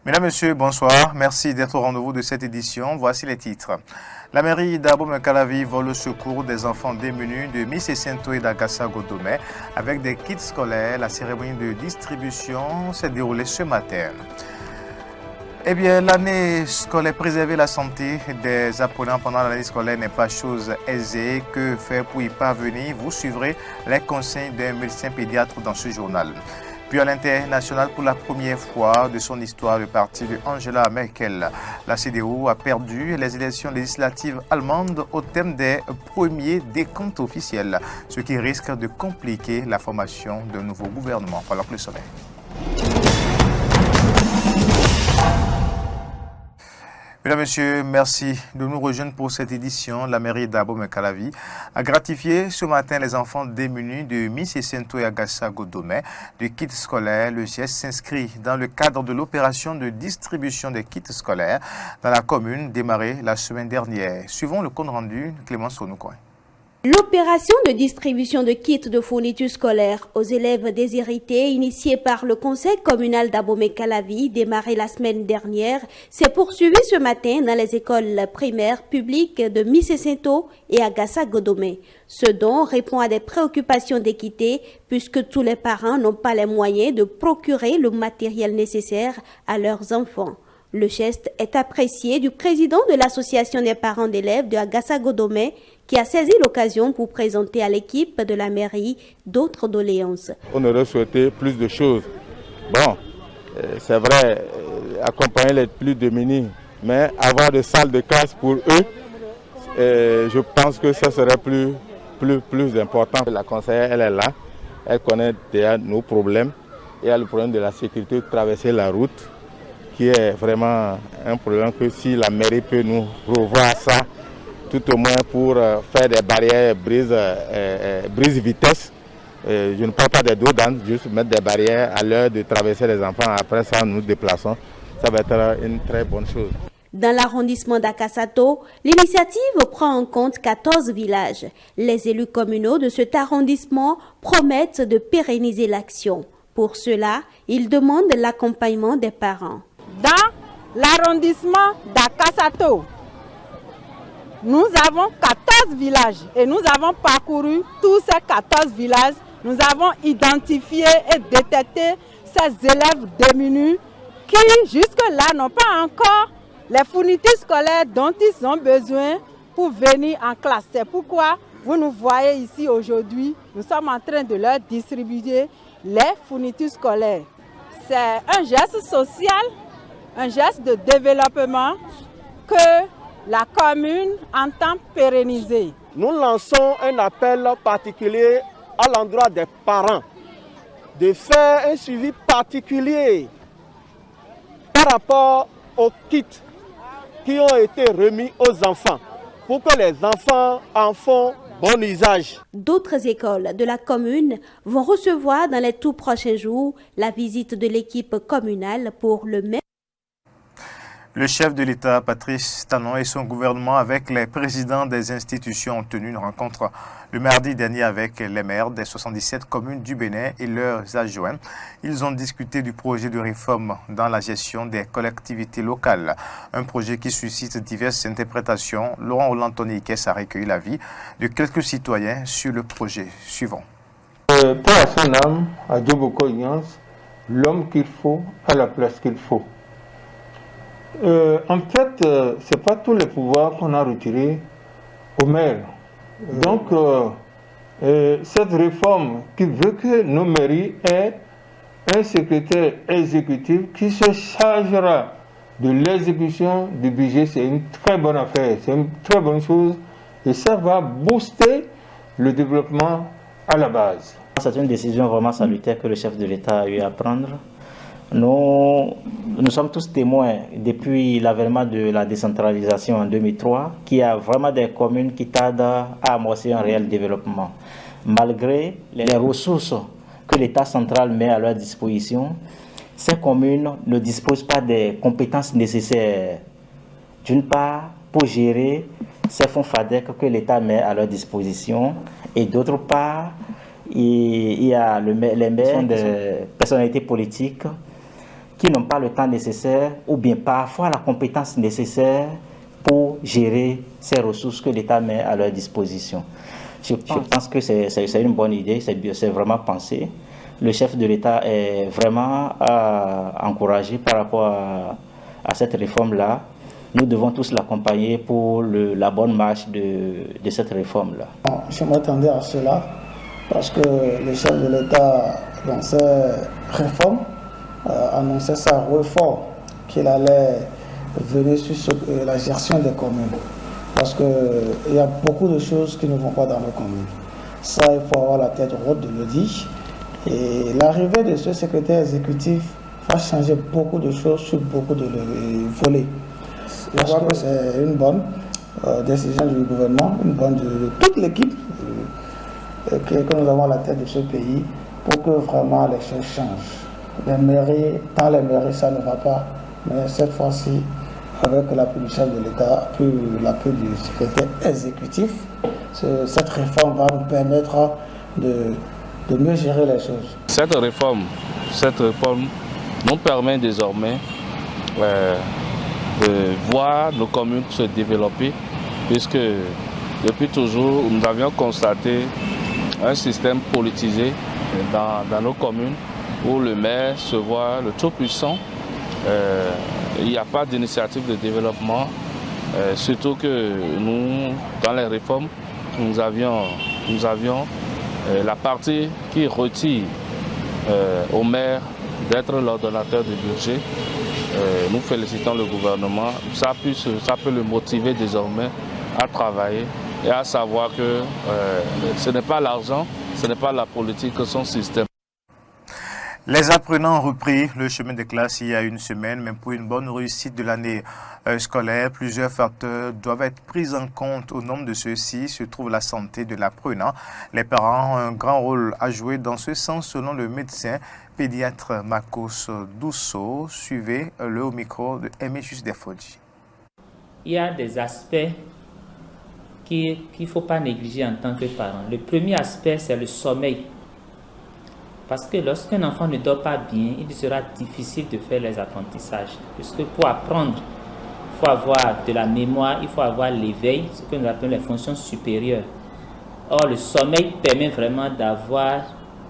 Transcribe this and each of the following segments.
Mesdames, Messieurs, bonsoir. Merci d'être au rendez-vous de cette édition. Voici les titres. La mairie d'Abomey-Calavi vole au secours des enfants démunis de Mississento et d'Agassa-Godomey avec des kits scolaires. La cérémonie de distribution s'est déroulée ce matin. Eh bien, l'année scolaire, préserver la santé des apprenants pendant l'année scolaire n'est pas chose aisée. Que faire pour y parvenir? Vous suivrez les conseils d'un médecin pédiatre dans ce journal. Puis à l'international, pour la première fois de son histoire, le parti de Angela Merkel, la CDU, a perdu les élections législatives allemandes au thème des premiers décomptes officiels, ce qui risque de compliquer la formation d'un nouveau gouvernement. Voilà pour le sommet. Mesdames, Messieurs, merci de nous rejoindre pour cette édition. La mairie d'Abomey-Calavi a gratifié ce matin les enfants démunis de Mississento et Agassa-Godomey de kits scolaires. Le geste s'inscrit dans le cadre de l'opération de distribution des kits scolaires dans la commune démarrée la semaine dernière. Suivons le compte rendu de Clémence Onoukoin. L'opération de distribution de kits de fourniture scolaire aux élèves déshérités, initiée par le conseil communal d'Abomey-Calavi, démarrée la semaine dernière, s'est poursuivie ce matin dans les écoles primaires publiques de Mississento et Agassa-Godomey. Ce don répond à des préoccupations d'équité puisque tous les parents n'ont pas les moyens de procurer le matériel nécessaire à leurs enfants. Le geste est apprécié du président de l'association des parents d'élèves de Agassa-Godomey qui a saisi l'occasion pour présenter à l'équipe de la mairie d'autres doléances. On aurait souhaité plus de choses. Bon, c'est vrai, accompagner les plus démunis, mais avoir des salles de classe pour eux, je pense que ça serait plus important. La conseillère, elle est là, elle connaît déjà nos problèmes. Il y a le problème de la sécurité de traverser la route, qui est vraiment un problème que si la mairie peut nous revoir ça, tout au moins pour faire des barrières brise vitesse. Je ne parle pas des dos d'âne, juste mettre des barrières à l'heure de traverser les enfants. Après ça, nous déplaçons. Ça va être une très bonne chose. Dans l'arrondissement d'Akasato, l'initiative prend en compte 14 villages. Les élus communaux de cet arrondissement promettent de pérenniser l'action. Pour cela, ils demandent l'accompagnement des parents. Dans l'arrondissement d'Akasato, nous avons 14 villages et nous avons parcouru tous ces 14 villages. Nous avons identifié et détecté ces élèves démunis qui jusque-là n'ont pas encore les fournitures scolaires dont ils ont besoin pour venir en classe. C'est pourquoi vous nous voyez ici aujourd'hui, nous sommes en train de leur distribuer les fournitures scolaires. C'est un geste social, un geste de développement que la commune entend pérenniser. Nous lançons un appel particulier à l'endroit des parents de faire un suivi particulier par rapport aux kits qui ont été remis aux enfants pour que les enfants en font bon usage. D'autres écoles de la commune vont recevoir dans les tout prochains jours la visite de l'équipe communale pour le même. Le chef de l'État, Patrice Talon, et son gouvernement avec les présidents des institutions ont tenu une rencontre le mardi dernier avec les maires des 77 communes du Bénin et leurs adjoints. Ils ont discuté du projet de réforme dans la gestion des collectivités locales, un projet qui suscite diverses interprétations. Laurent Rolantoniques a recueilli l'avis de quelques citoyens sur le projet suivant. Pour à son âme, à Dieu beaucoup l'homme qu'il faut à la place qu'il faut. En fait, ce n'est pas tous les pouvoirs qu'on a retirés aux maires. Donc, cette réforme qui veut que nos mairies aient un secrétaire exécutif qui se chargera de l'exécution du budget, c'est une très bonne affaire, c'est une très bonne chose et ça va booster le développement à la base. C'est une décision vraiment salutaire que le chef de l'État a eu à prendre. Nous sommes tous témoins depuis l'avènement de la décentralisation en 2003 qu'il y a vraiment des communes qui tardent à amorcer un réel développement. Malgré les ressources que l'État central met à leur disposition, ces communes ne disposent pas des compétences nécessaires. D'une part, pour gérer ces fonds FADEC que l'État met à leur disposition et d'autre part, il y a les maires des personnalités politiques qui n'ont pas le temps nécessaire ou bien parfois la compétence nécessaire pour gérer ces ressources que l'État met à leur disposition. Je pense que c'est une bonne idée, c'est vraiment pensé. Le chef de l'État est vraiment encouragé par rapport à cette réforme-là. Nous devons tous l'accompagner pour la bonne marche de cette réforme-là. Je m'attendais à cela parce que le chef de l'État, dans ses réformes, annonçait sa réforme qu'il allait venir sur la gestion des communes. Parce qu'il y a beaucoup de choses qui ne vont pas dans nos communes. Ça, il faut avoir la tête haute de le dire. Et l'arrivée de ce secrétaire exécutif va changer beaucoup de choses sur beaucoup de volets. Je crois que c'est une bonne décision du gouvernement, une bonne de toute l'équipe que nous avons à la tête de ce pays pour que vraiment les choses changent. Les mairies, dans les mairies, ça ne va pas, mais cette fois-ci, avec l'appui du chef de l'État, puis l'appui du secrétaire exécutif, cette réforme va nous permettre de mieux gérer les choses. Cette réforme nous permet désormais de voir nos communes se développer, puisque depuis toujours, nous avions constaté un système politisé dans nos communes où le maire se voit le tout-puissant. Il n'y a pas d'initiative de développement, surtout que nous, dans les réformes, nous avions la partie qui retire au maire d'être l'ordonnateur du budget. Nous félicitons le gouvernement. Ça peut le motiver désormais à travailler et à savoir que ce n'est pas l'argent, ce n'est pas la politique, que son système. Les apprenants ont repris le chemin de classe il y a une semaine, mais pour une bonne réussite de l'année scolaire, plusieurs facteurs doivent être pris en compte. Au nombre de ceux-ci se trouve la santé de l'apprenant. Les parents ont un grand rôle à jouer dans ce sens, selon le médecin pédiatre Marcos Dousso. Suivez-le au micro de Emetius Defodji. Il y a des aspects qu'il ne faut pas négliger en tant que parent. Le premier aspect, c'est le sommeil. Parce que lorsqu'un enfant ne dort pas bien, il sera difficile de faire les apprentissages. Puisque pour apprendre, il faut avoir de la mémoire, il faut avoir l'éveil, ce que nous appelons les fonctions supérieures. Or, le sommeil permet vraiment d'avoir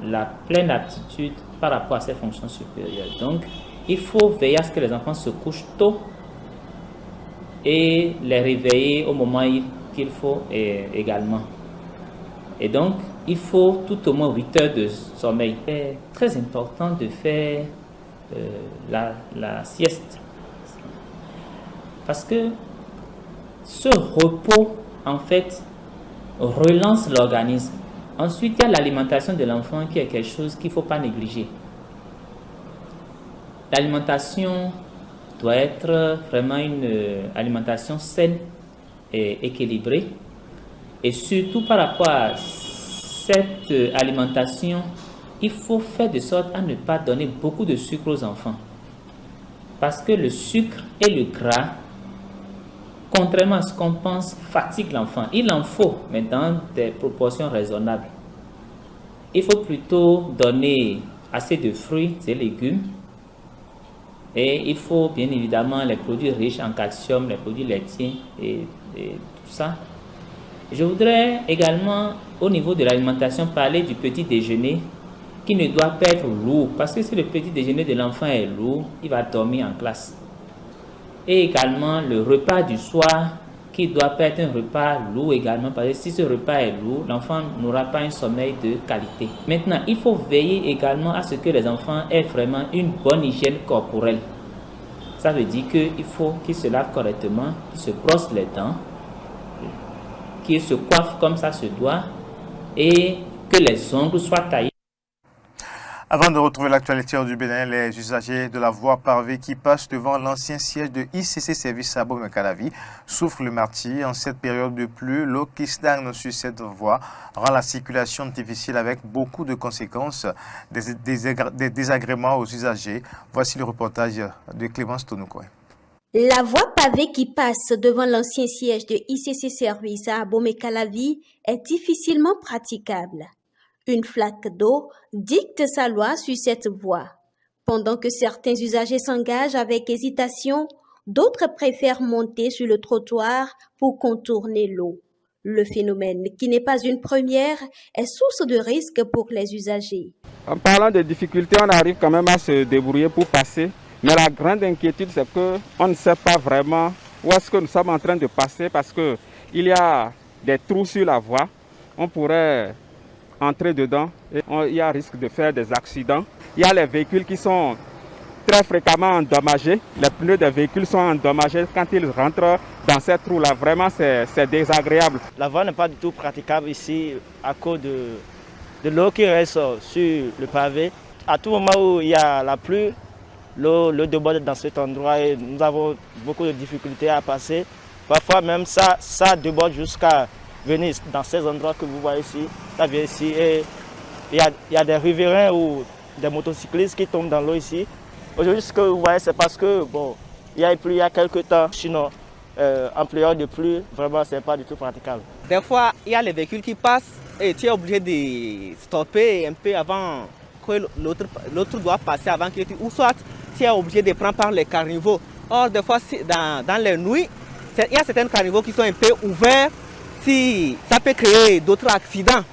la pleine aptitude par rapport à ces fonctions supérieures. Donc, il faut veiller à ce que les enfants se couchent tôt et les réveiller au moment qu'il faut également. Et donc, il faut tout au moins 8 heures de sommeil. C'est très important de faire la sieste. Parce que ce repos, en fait, relance l'organisme. Ensuite, il y a l'alimentation de l'enfant qui est quelque chose qu'il ne faut pas négliger. L'alimentation doit être vraiment une alimentation saine et équilibrée. Et surtout par rapport à cette alimentation, il faut faire de sorte à ne pas donner beaucoup de sucre aux enfants. Parce que le sucre et le gras, contrairement à ce qu'on pense, fatiguent l'enfant. Il en faut, mais dans des proportions raisonnables. Il faut plutôt donner assez de fruits et légumes. Et il faut bien évidemment les produits riches en calcium, les produits laitiers et tout ça. Je voudrais également, au niveau de l'alimentation, parler du petit déjeuner qui ne doit pas être lourd. Parce que si le petit déjeuner de l'enfant est lourd, il va dormir en classe. Et également le repas du soir qui doit pas être un repas lourd également. Parce que si ce repas est lourd, l'enfant n'aura pas un sommeil de qualité. Maintenant, il faut veiller également à ce que les enfants aient vraiment une bonne hygiène corporelle. Ça veut dire qu'il faut qu'ils se lavent correctement, qu'ils se brossent les dents, qu'ils se coiffent comme ça se doit et que les ongles soient taillés. Avant de retrouver l'actualité du Bénin, les usagers de la voie pavée qui passent devant l'ancien siège de ICC Service à Abomey-Calavi souffrent le martyre. En cette période de pluie, l'eau qui stagne sur cette voie rend la circulation difficile avec beaucoup de conséquences, des désagréments aux usagers. Voici le reportage de Clémence Tonoukoy. La voie pavée qui passe devant l'ancien siège de ICC Service à Abomey-Calavi est difficilement praticable. Une flaque d'eau dicte sa loi sur cette voie. Pendant que certains usagers s'engagent avec hésitation, d'autres préfèrent monter sur le trottoir pour contourner l'eau. Le phénomène, qui n'est pas une première, est source de risque pour les usagers. En parlant de difficultés, on arrive quand même à se débrouiller pour passer. Mais la grande inquiétude, c'est qu'on ne sait pas vraiment où est-ce que nous sommes en train de passer parce qu'il y a des trous sur la voie. On pourrait entrer dedans et il y a risque de faire des accidents. Il y a les véhicules qui sont très fréquemment endommagés. Les pneus des véhicules sont endommagés quand ils rentrent dans ces trous-là. Vraiment, c'est désagréable. La voie n'est pas du tout praticable ici à cause de l'eau qui reste sur le pavé. À tout moment où il y a la pluie, l'eau déborde dans cet endroit et nous avons beaucoup de difficultés à passer. Parfois même ça déborde jusqu'à venir dans ces endroits que vous voyez ici. Ça vient ici et il y a des riverains ou des motocyclistes qui tombent dans l'eau ici. Aujourd'hui, ce que vous voyez, c'est parce que il y a plu il y a quelques temps. Sinon, en période de pluie, vraiment, ce n'est pas du tout praticable. Des fois, il y a les véhicules qui passent et tu es obligé de stopper un peu avant que l'autre doit passer avant qu'il ou soit tu es obligé de prendre par les caniveaux. Or, des fois, dans les nuits, il y a certains caniveaux qui sont un peu ouverts. Si ça peut créer d'autres accidents.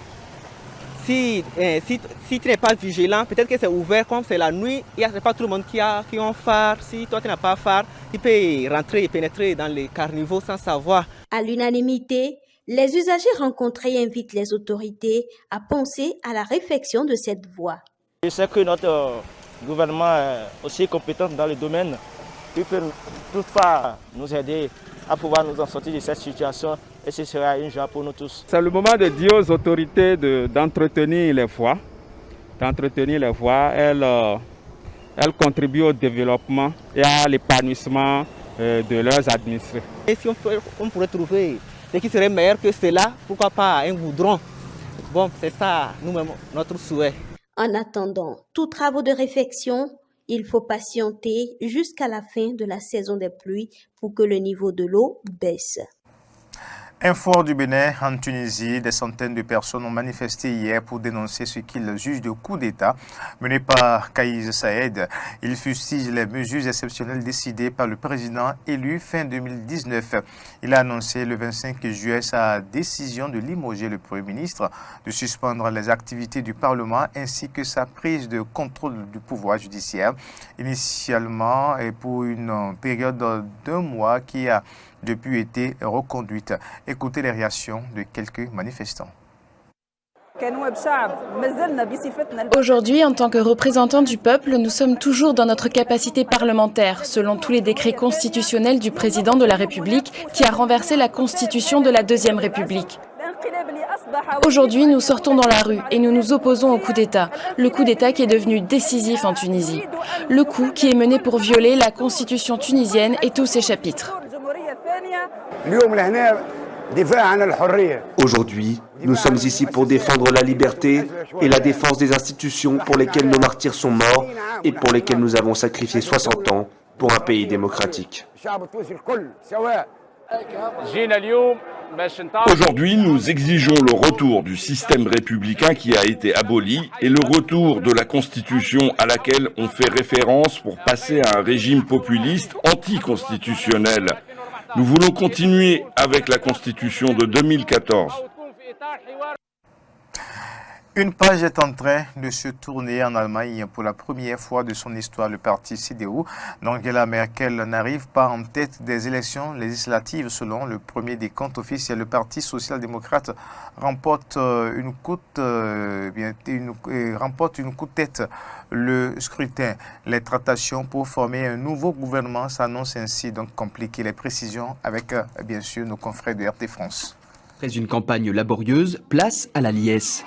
Si tu n'es pas vigilant, peut-être que c'est ouvert comme c'est la nuit, il n'y a pas tout le monde qui a un phare. Si toi tu n'as pas phare, tu peux rentrer et pénétrer dans les caniveaux sans savoir. À l'unanimité, les usagers rencontrés invitent les autorités à penser à la réfection de cette voie. Je sais que notre gouvernement est aussi compétent dans le domaine. Il peut toutefois nous aider à pouvoir nous en sortir de cette situation et ce sera une joie pour nous tous. C'est le moment de dire aux autorités d'entretenir les voies. Elles contribuent au développement et à l'épanouissement de leurs administrés. Et si on pourrait trouver ce qui serait meilleur que cela, pourquoi pas un goudron? Bon, c'est ça nous-mêmes notre souhait. En attendant tous travaux de réfection, il faut patienter jusqu'à la fin de la saison des pluies pour que le niveau de l'eau baisse. Info du Bénin, en Tunisie, des centaines de personnes ont manifesté hier pour dénoncer ce qu'ils jugent de coup d'État mené par Kais Saied. Ils fustigent les mesures exceptionnelles décidées par le président élu fin 2019. Il a annoncé le 25 juillet sa décision de limoger le Premier ministre, de suspendre les activités du Parlement ainsi que sa prise de contrôle du pouvoir judiciaire, initialement et pour une période d'1 mois qui a depuis été reconduite. Écoutez les réactions de quelques manifestants. Aujourd'hui, en tant que représentants du peuple, nous sommes toujours dans notre capacité parlementaire, selon tous les décrets constitutionnels du président de la République qui a renversé la constitution de la Deuxième République. Aujourd'hui, nous sortons dans la rue et nous nous opposons au coup d'État. Le coup d'État qui est devenu décisif en Tunisie. Le coup qui est mené pour violer la constitution tunisienne et tous ses chapitres. Aujourd'hui, nous sommes ici pour défendre la liberté et la défense des institutions pour lesquelles nos martyrs sont morts et pour lesquelles nous avons sacrifié 60 ans pour un pays démocratique. Aujourd'hui, nous exigeons le retour du système républicain qui a été aboli et le retour de la Constitution à laquelle on fait référence pour passer à un régime populiste anticonstitutionnel. Nous voulons continuer avec la Constitution de 2014. Une page est en train de se tourner en Allemagne. Pour la première fois de son histoire, le parti CDU d'Angela Merkel n'arrive pas en tête des élections législatives. Selon le premier décompte officiel, le parti social-démocrate remporte une coup de tête le scrutin. Les tractations pour former un nouveau gouvernement s'annoncent ainsi donc compliquées. Les précisions avec bien sûr nos confrères de RT France. Après une campagne laborieuse, place à la liesse.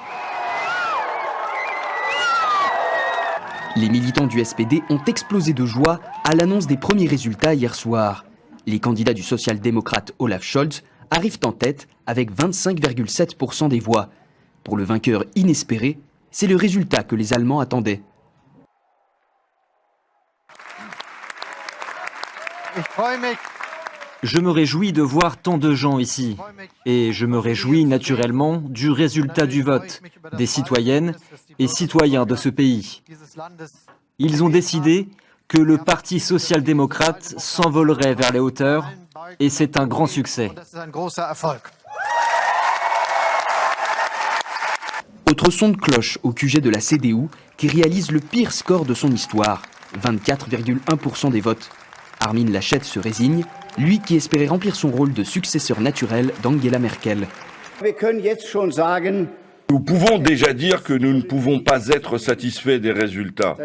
Les militants du SPD ont explosé de joie à l'annonce des premiers résultats hier soir. Les candidats du social-démocrate Olaf Scholz arrivent en tête avec 25,7% des voix. Pour le vainqueur inespéré, c'est le résultat que les Allemands attendaient. Je me réjouis de voir tant de gens ici. Et je me réjouis naturellement du résultat du vote, des citoyennes et citoyens de ce pays. Ils ont décidé que le Parti social-démocrate s'envolerait vers les hauteurs et c'est un grand succès. Autre son de cloche au QG de la CDU qui réalise le pire score de son histoire, 24,1% des votes. Armin Laschet se résigne, lui qui espérait remplir son rôle de successeur naturel d'Angela Merkel. Nous pouvons déjà dire que nous ne pouvons pas être satisfaits des résultats.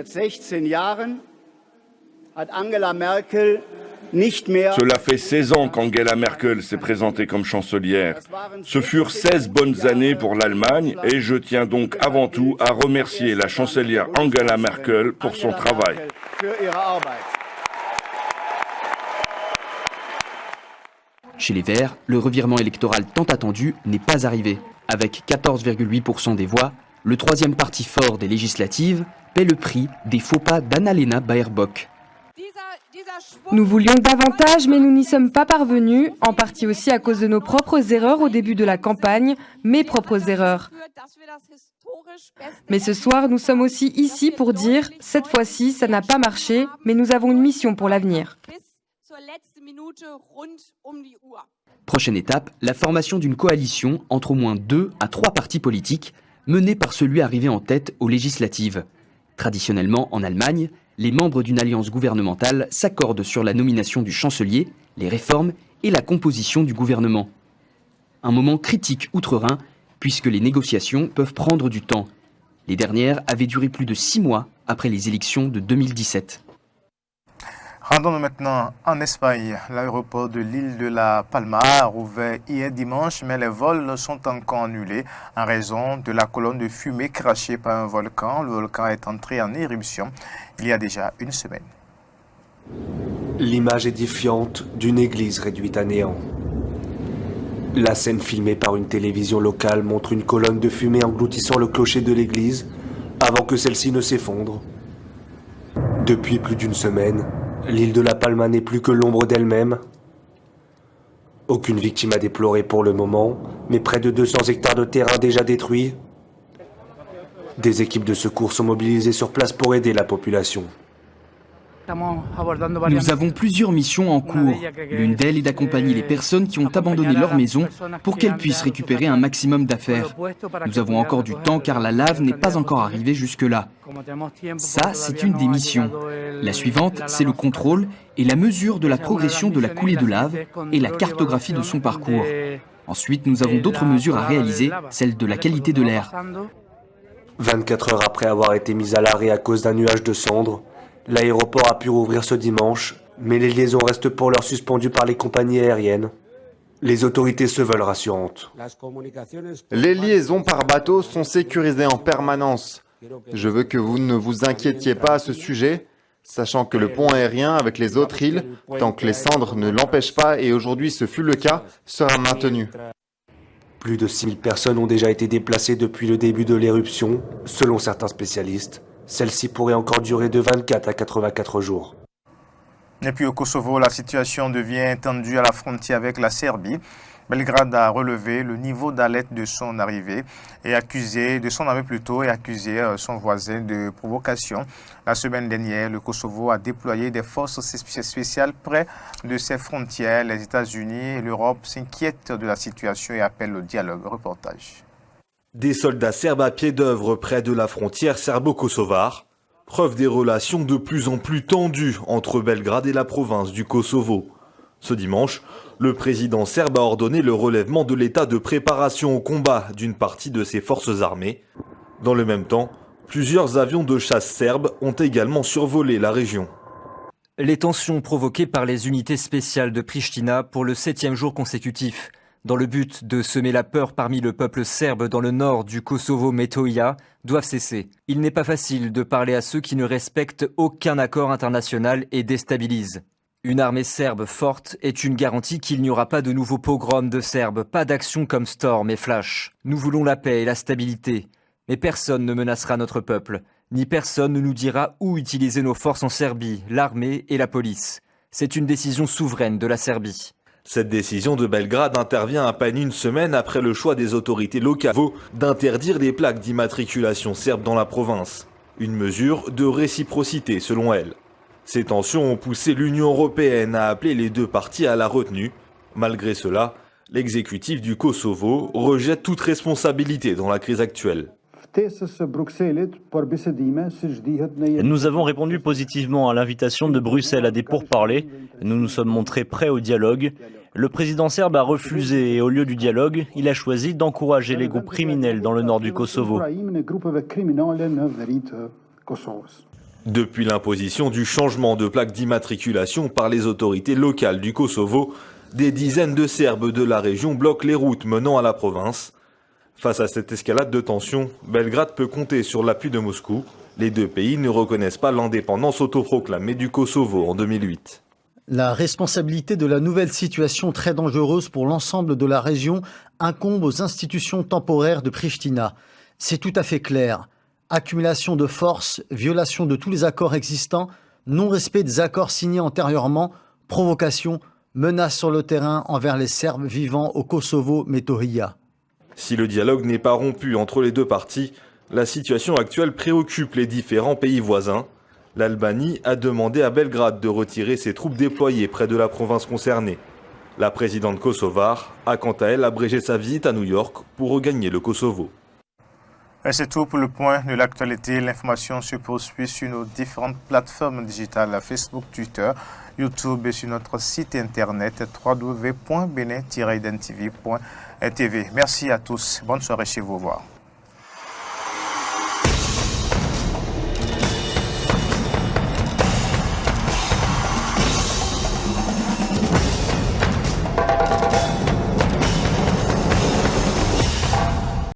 Cela fait 16 ans qu'Angela Merkel s'est présentée comme chancelière. Ce furent 16 bonnes années pour l'Allemagne et je tiens donc avant tout à remercier la chancelière Angela Merkel pour son travail. Chez les Verts, le revirement électoral tant attendu n'est pas arrivé. Avec 14,8% des voix, le troisième parti fort des législatives paie le prix des faux pas d'Annalena Baerbock. Nous voulions davantage, mais nous n'y sommes pas parvenus, en partie aussi à cause de nos propres erreurs au début de la campagne, mes propres erreurs. Mais ce soir, nous sommes aussi ici pour dire, cette fois-ci, ça n'a pas marché, mais nous avons une mission pour l'avenir. Prochaine étape, la formation d'une coalition entre au moins 2 à 3 partis politiques, menée par celui arrivé en tête aux législatives. Traditionnellement, en Allemagne, les membres d'une alliance gouvernementale s'accordent sur la nomination du chancelier, les réformes et la composition du gouvernement. Un moment critique outre-Rhin, puisque les négociations peuvent prendre du temps. Les dernières avaient duré plus de 6 mois après les élections de 2017. Rendons-nous maintenant en Espagne. L'aéroport de l'île de La Palma a rouvert hier dimanche, mais les vols sont encore annulés en raison de la colonne de fumée crachée par un volcan. Le volcan est entré en éruption il y a déjà une semaine. L'image édifiante d'une église réduite à néant. La scène filmée par une télévision locale montre une colonne de fumée engloutissant le clocher de l'église avant que celle-ci ne s'effondre. Depuis plus d'une semaine, l'île de La Palma n'est plus que l'ombre d'elle-même. Aucune victime à déplorer pour le moment, mais près de 200 hectares de terrain déjà détruits. Des équipes de secours sont mobilisées sur place pour aider la population. Nous avons plusieurs missions en cours. L'une d'elles est d'accompagner les personnes qui ont abandonné leur maison pour qu'elles puissent récupérer un maximum d'affaires. Nous avons encore du temps car la lave n'est pas encore arrivée jusque-là. Ça, c'est une des missions. La suivante, c'est le contrôle et la mesure de la progression de la coulée de lave et la cartographie de son parcours. Ensuite, nous avons d'autres mesures à réaliser, celle de la qualité de l'air. 24 heures après avoir été mis à l'arrêt à cause d'un nuage de cendres, l'aéroport a pu rouvrir ce dimanche, mais les liaisons restent pour l'heure suspendues par les compagnies aériennes. Les autorités se veulent rassurantes. Les liaisons par bateau sont sécurisées en permanence. Je veux que vous ne vous inquiétiez pas à ce sujet, sachant que le pont aérien avec les autres îles, tant que les cendres ne l'empêchent pas, et aujourd'hui ce fut le cas, sera maintenu. Plus de 6000 personnes ont déjà été déplacées depuis le début de l'éruption, selon certains spécialistes. Celle-ci pourrait encore durer de 24 à 84 jours. Et puis au Kosovo, la situation devient tendue à la frontière avec la Serbie. Belgrade a relevé le niveau d'alerte de son arrivée et accusé son voisin de provocation. La semaine dernière, le Kosovo a déployé des forces spéciales près de ses frontières. Les États-Unis et l'Europe s'inquiètent de la situation et appellent au dialogue. Reportage. Des soldats serbes à pied d'œuvre près de la frontière serbo-kosovare, preuve des relations de plus en plus tendues entre Belgrade et la province du Kosovo. Ce dimanche, le président serbe a ordonné le relèvement de l'état de préparation au combat d'une partie de ses forces armées. Dans le même temps, plusieurs avions de chasse serbes ont également survolé la région. Les tensions provoquées par les unités spéciales de Pristina pour le 7e jour consécutif, dans le but de semer la peur parmi le peuple serbe dans le nord du Kosovo Metohija, doivent cesser. Il n'est pas facile de parler à ceux qui ne respectent aucun accord international et déstabilisent. Une armée serbe forte est une garantie qu'il n'y aura pas de nouveaux pogroms de Serbes, pas d'actions comme Storm et Flash. Nous voulons la paix et la stabilité, mais personne ne menacera notre peuple, ni personne ne nous dira où utiliser nos forces en Serbie, l'armée et la police. C'est une décision souveraine de la Serbie. Cette décision de Belgrade intervient à peine une semaine après le choix des autorités locales d'interdire les plaques d'immatriculation serbe dans la province. Une mesure de réciprocité selon elle. Ces tensions ont poussé l'Union européenne à appeler les deux parties à la retenue. Malgré cela, l'exécutif du Kosovo rejette toute responsabilité dans la crise actuelle. Nous avons répondu positivement à l'invitation de Bruxelles à des pourparlers. Nous nous sommes montrés prêts au dialogue. Le président serbe a refusé et au lieu du dialogue, il a choisi d'encourager les groupes criminels dans le nord du Kosovo. Depuis l'imposition du changement de plaque d'immatriculation par les autorités locales du Kosovo, des dizaines de Serbes de la région bloquent les routes menant à la province. Face à cette escalade de tensions, Belgrade peut compter sur l'appui de Moscou. Les deux pays ne reconnaissent pas l'indépendance autoproclamée du Kosovo en 2008. La responsabilité de la nouvelle situation très dangereuse pour l'ensemble de la région incombe aux institutions temporaires de Pristina. C'est tout à fait clair. Accumulation de forces, violation de tous les accords existants, non-respect des accords signés antérieurement, provocation, menaces sur le terrain envers les Serbes vivant au Kosovo-Metohija. Si le dialogue n'est pas rompu entre les deux parties, la situation actuelle préoccupe les différents pays voisins. L'Albanie a demandé à Belgrade de retirer ses troupes déployées près de la province concernée. La présidente kosovare a quant à elle abrégé sa visite à New York pour regagner le Kosovo. Et c'est tout pour le point de l'actualité. L'information se poursuit sur nos différentes plateformes digitales, Facebook, Twitter, YouTube et sur notre site internet www.benin-identv.tv. Merci à tous. Bonne soirée chez vous. Au revoir.